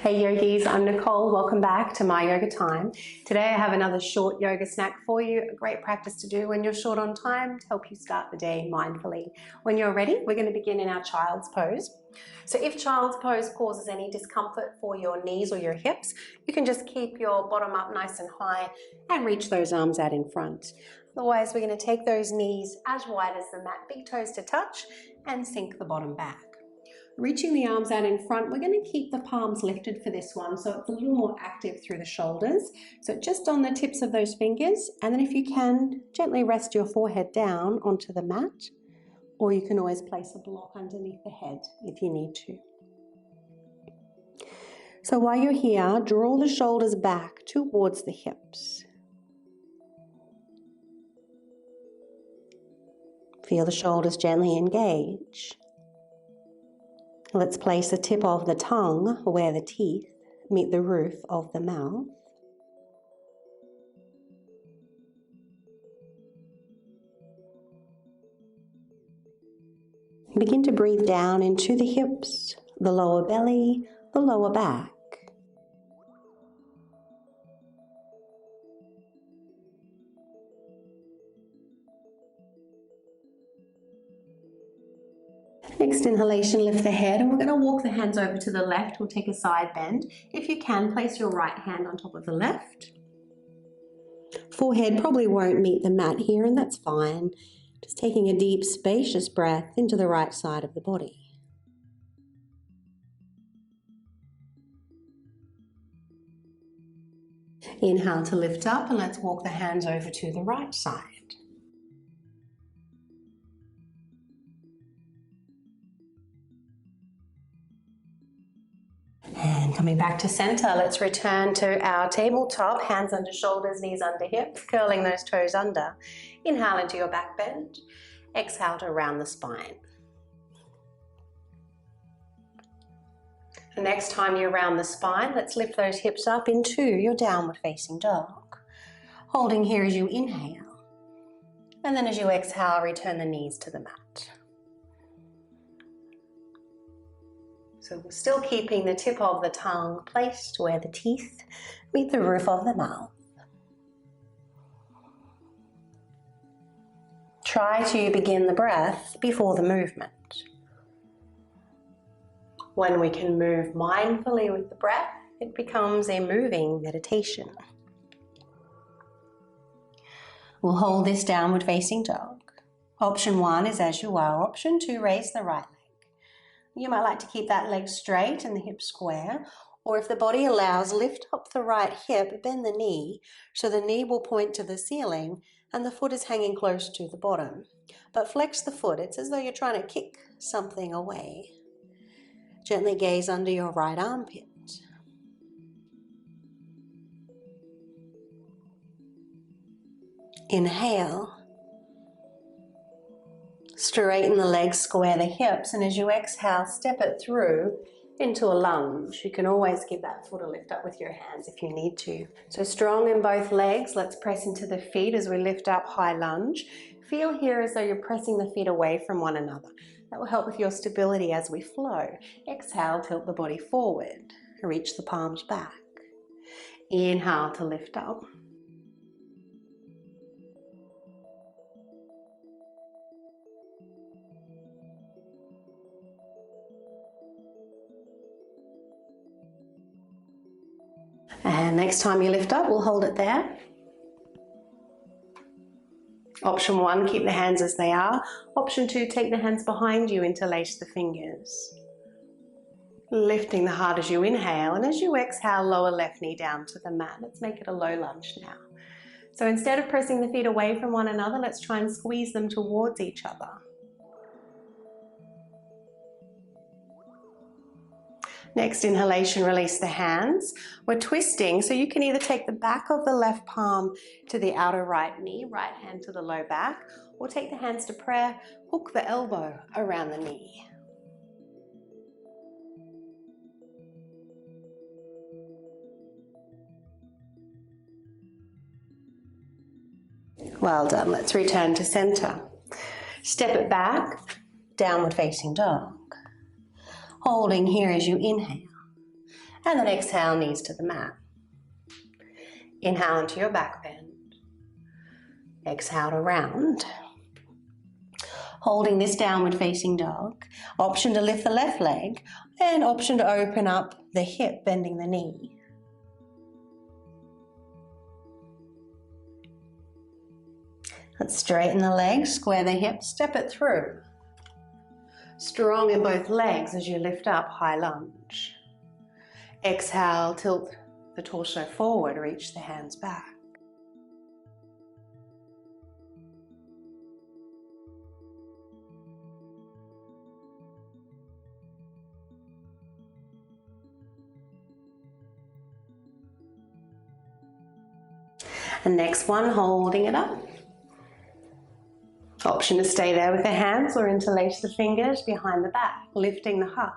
Hey yogis, I'm Nicole. Welcome back to My Yoga Time. Today I have another short yoga snack for you, a great practice to do when you're short on time to help you start the day mindfully. When you're ready, we're going to begin in our child's pose. So if child's pose causes any discomfort for your knees or your hips, you can just keep your bottom up nice and high and reach those arms out in front. Otherwise, we're going to take those knees as wide as the mat, big toes to touch, and sink the bottom back. Reaching the arms out in front, we're going to keep the palms lifted for this one, so it's a little more active through the shoulders. So just on the tips of those fingers, and then if you can, gently rest your forehead down onto the mat, or you can always place a block underneath the head if you need to. So while you're here, draw the shoulders back towards the hips. Feel the shoulders gently engage. Let's place the tip of the tongue where the teeth meet the roof of the mouth. Begin to breathe down into the hips, the lower belly, the lower back. Next inhalation, lift the head, and we're going to walk the hands over to the left. We'll take a side bend. If you can, place your right hand on top of the left. Forehead probably won't meet the mat here, and that's fine. Just taking a deep, spacious breath into the right side of the body. Inhale to lift up, and let's walk the hands over to the right side. And coming back to center, let's return to our tabletop, hands under shoulders, knees under hips, curling those toes under. Inhale into your back bend, exhale to round the spine. The next time you round the spine, let's lift those hips up into your downward facing dog. Holding here as you inhale, and then as you exhale, return the knees to the mat. So we're still keeping the tip of the tongue placed where the teeth meet the roof of the mouth. Try to begin the breath before the movement. When we can move mindfully with the breath, it becomes a moving meditation. We'll hold this downward facing dog. Option 1 is as you are. Option 2, raise the right leg. You might like to keep that leg straight and the hip square, or if the body allows, lift up the right hip, bend the knee, so the knee will point to the ceiling and the foot is hanging close to the bottom. But flex the foot, it's as though you're trying to kick something away. Gently gaze under your right armpit. Inhale. Straighten the legs, square the hips, and as you exhale, step it through into a lunge. You can always give that foot a lift up with your hands if you need to. So strong in both legs, let's press into the feet as we lift up, high lunge. Feel here as though you're pressing the feet away from one another. That will help with your stability as we flow. Exhale, tilt the body forward, reach the palms back. Inhale to lift up. And next time you lift up, we'll hold it there. Option 1, keep the hands as they are. Option 2, take the hands behind you, interlace the fingers. Lifting the heart as you inhale, and as you exhale, lower left knee down to the mat. Let's make it a low lunge now. So instead of pressing the feet away from one another, let's try and squeeze them towards each other. Next inhalation, release the hands. We're twisting, so you can either take the back of the left palm to the outer right knee, right hand to the low back, or take the hands to prayer, hook the elbow around the knee. Well done. Let's return to center. Step it back, downward facing dog. Holding here as you inhale. And then exhale, knees to the mat. Inhale into your back bend. Exhale to round. Holding this downward facing dog. Option to lift the left leg and option to open up the hip, bending the knee. Let's straighten the legs, square the hips, step it through. Strong in both legs as you lift up, high lunge. Exhale, tilt the torso forward, reach the hands back. And next one, holding it up. Option to stay there with the hands or interlace the fingers behind the back, lifting the heart.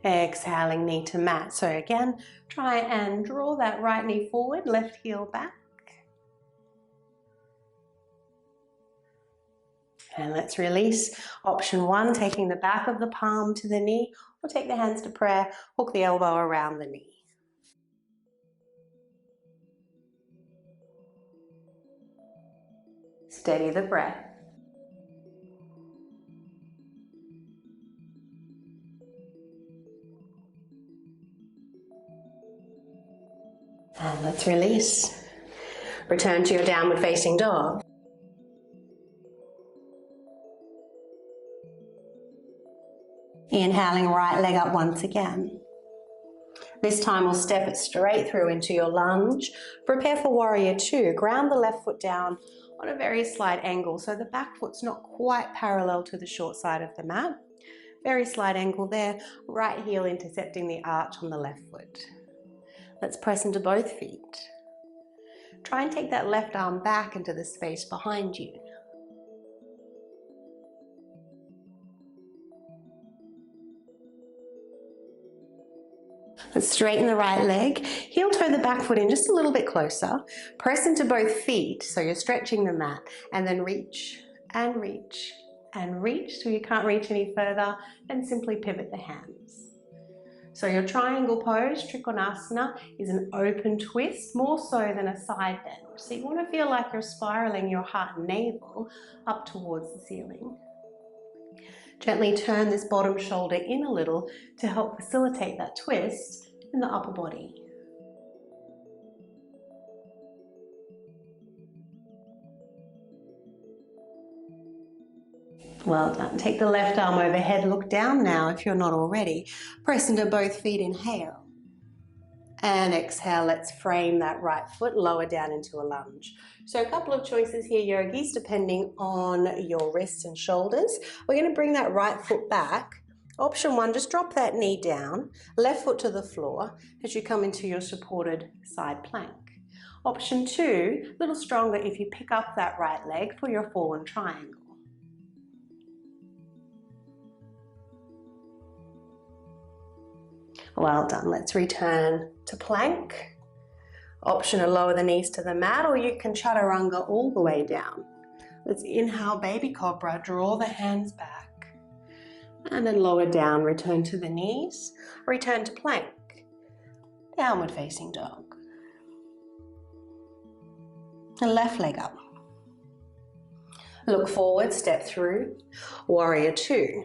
Exhaling, knee to mat. So again, try and draw that right knee forward, left heel back. And let's release. Option one, taking the back of the palm to the knee, or take the hands to prayer, hook the elbow around the knee. Steady the breath. And let's release. Return to your downward facing dog. Inhaling, right leg up once again. This time we'll step it straight through into your lunge. Prepare for warrior two. Ground the left foot down on a very slight angle, so the back foot's not quite parallel to the short side of the mat. Very slight angle there, right heel intercepting the arch on the left foot. Let's press into both feet. Try and take that left arm back into the space behind you. Let's straighten the right leg, heel toe the back foot in just a little bit closer, press into both feet so you're stretching the mat, and then reach and reach and reach till you can't reach any further, and simply pivot the hands. So your triangle pose, Trikonasana, is an open twist, more so than a side bend. So you want to feel like you're spiraling your heart and navel up towards the ceiling. Gently turn this bottom shoulder in a little to help facilitate that twist in the upper body. Well done. Take the left arm overhead, look down now if you're not already. Press into both feet, inhale. And exhale, let's frame that right foot lower down into a lunge. So a couple of choices here, yogis, depending on your wrists and shoulders. We're going to bring that right foot back. Option one, just drop that knee down, left foot to the floor as you come into your supported side plank. Option two, a little stronger if you pick up that right leg for your fallen triangle. Well done. Let's return to plank. Option to lower the knees to the mat, or you can chaturanga all the way down. Let's inhale, baby cobra, draw the hands back. And then lower down, return to the knees, return to plank. Downward facing dog. And left leg up. Look forward, step through, warrior two.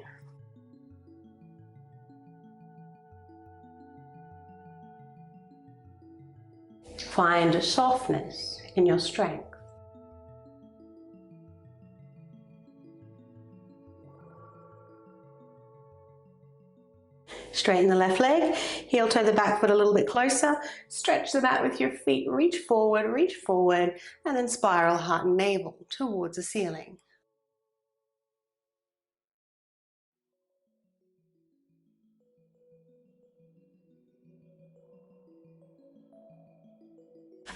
Find softness in your strength. Straighten the left leg, heel toe the back foot a little bit closer, stretch the mat with your feet, reach forward, and then spiral heart and navel towards the ceiling.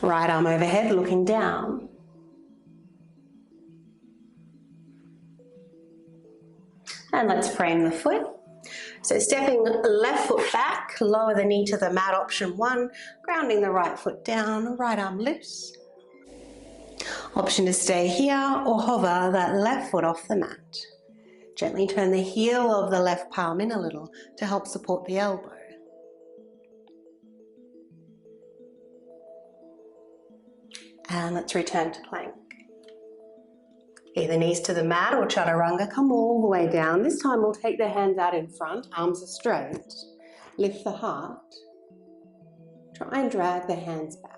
Right arm overhead, looking down. And let's frame the foot. So stepping left foot back, lower the knee to the mat, option one, grounding the right foot down, right arm lifts. Option to stay here or hover that left foot off the mat. Gently turn the heel of the left palm in a little to help support the elbow. And let's return to plank. Either knees to the mat or chaturanga, come all the way down. This time we'll take the hands out in front, arms are straight. Lift the heart. Try and drag the hands back.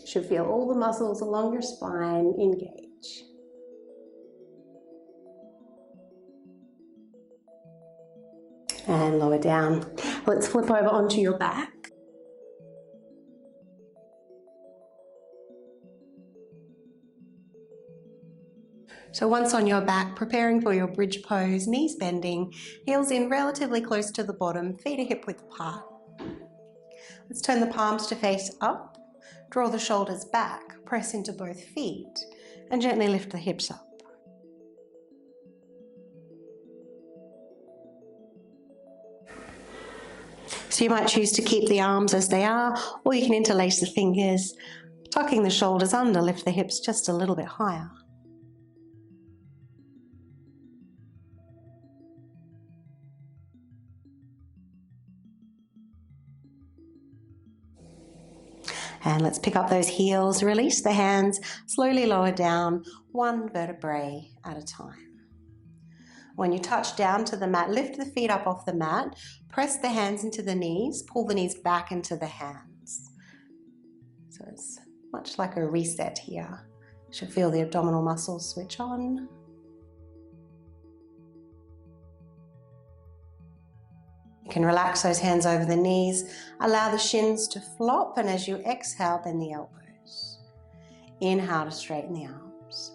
Should feel all the muscles along your spine engage. And lower down. Let's flip over onto your back. So once on your back, preparing for your bridge pose, knees bending, heels in relatively close to the bottom, feet are hip width apart. Let's turn the palms to face up, draw the shoulders back, press into both feet, and gently lift the hips up. So you might choose to keep the arms as they are, or you can interlace the fingers, tucking the shoulders under, lift the hips just a little bit higher. And let's pick up those heels, release the hands, slowly lower down, one vertebrae at a time. When you touch down to the mat, lift the feet up off the mat, press the hands into the knees, pull the knees back into the hands. So it's much like a reset here. You should feel the abdominal muscles switch on. You can relax those hands over the knees, allow the shins to flop, and as you exhale, bend the elbows. Inhale to straighten the arms.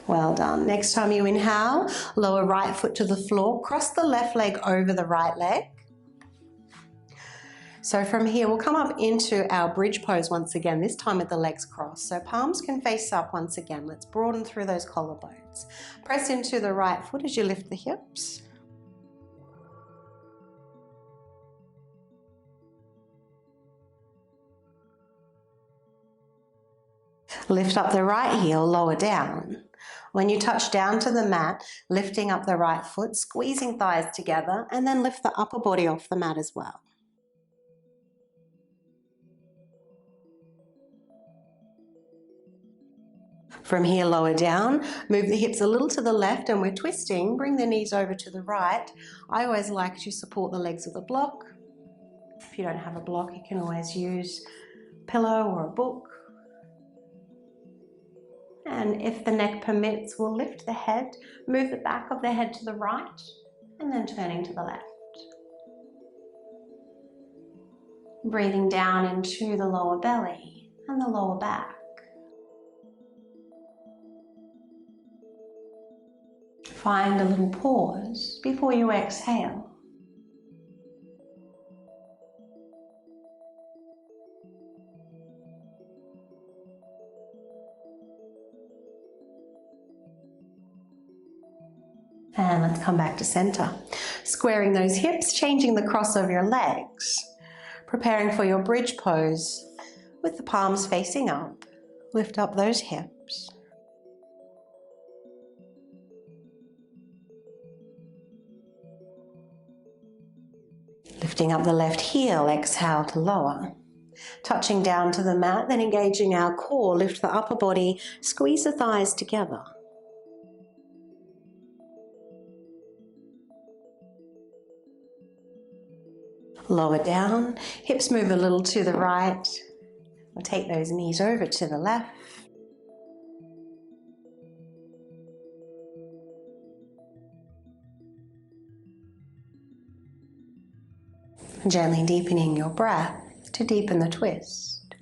Well done. Next time you inhale, lower right foot to the floor, cross the left leg over the right leg. So from here, we'll come up into our bridge pose once again, this time with the legs crossed. So palms can face up once again. Let's broaden through those collarbones. Press into the right foot as you lift the hips. Lift up the right heel, lower down. When you touch down to the mat, lifting up the right foot, squeezing thighs together, and then lift the upper body off the mat as well. From here, lower down, move the hips a little to the left and we're twisting, bring the knees over to the right. I always like to support the legs with a block. If you don't have a block, you can always use a pillow or a book. And if the neck permits, we'll lift the head, move the back of the head to the right, and then turning to the left. Breathing down into the lower belly and the lower back. Find a little pause before you exhale. And let's come back to center. Squaring those hips, changing the cross of your legs. Preparing for your bridge pose with the palms facing up. Lift up those hips. Lifting up the left heel, exhale to lower. Touching down to the mat, then engaging our core, lift the upper body, squeeze the thighs together. Lower down, hips move a little to the right. We'll take those knees over to the left. Gently deepening your breath to deepen the twist.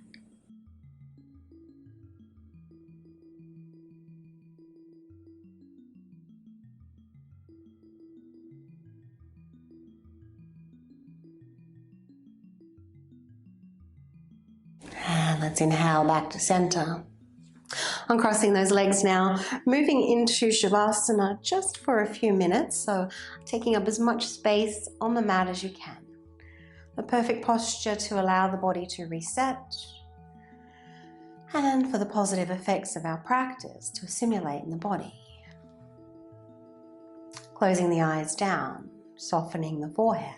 And let's inhale back to center. Uncrossing those legs now, moving into shavasana just for a few minutes, so taking up as much space on the mat as you can. The perfect posture to allow the body to reset and for the positive effects of our practice to assimilate in the body. Closing the eyes down, softening the forehead.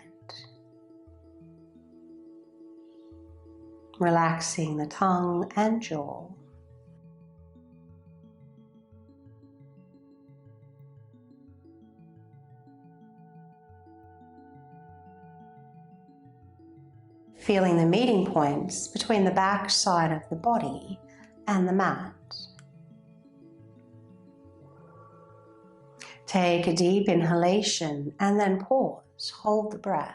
Relaxing the tongue and jaw. Feeling the meeting points between the back side of the body and the mat. Take a deep inhalation and then pause. Hold the breath.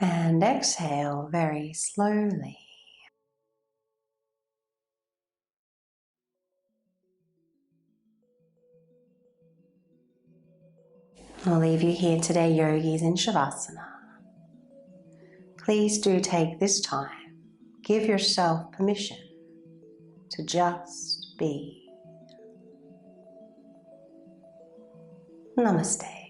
And exhale very slowly. I'll leave you here today, yogis, in shavasana. Please do take this time. Give yourself permission to just be. Namaste.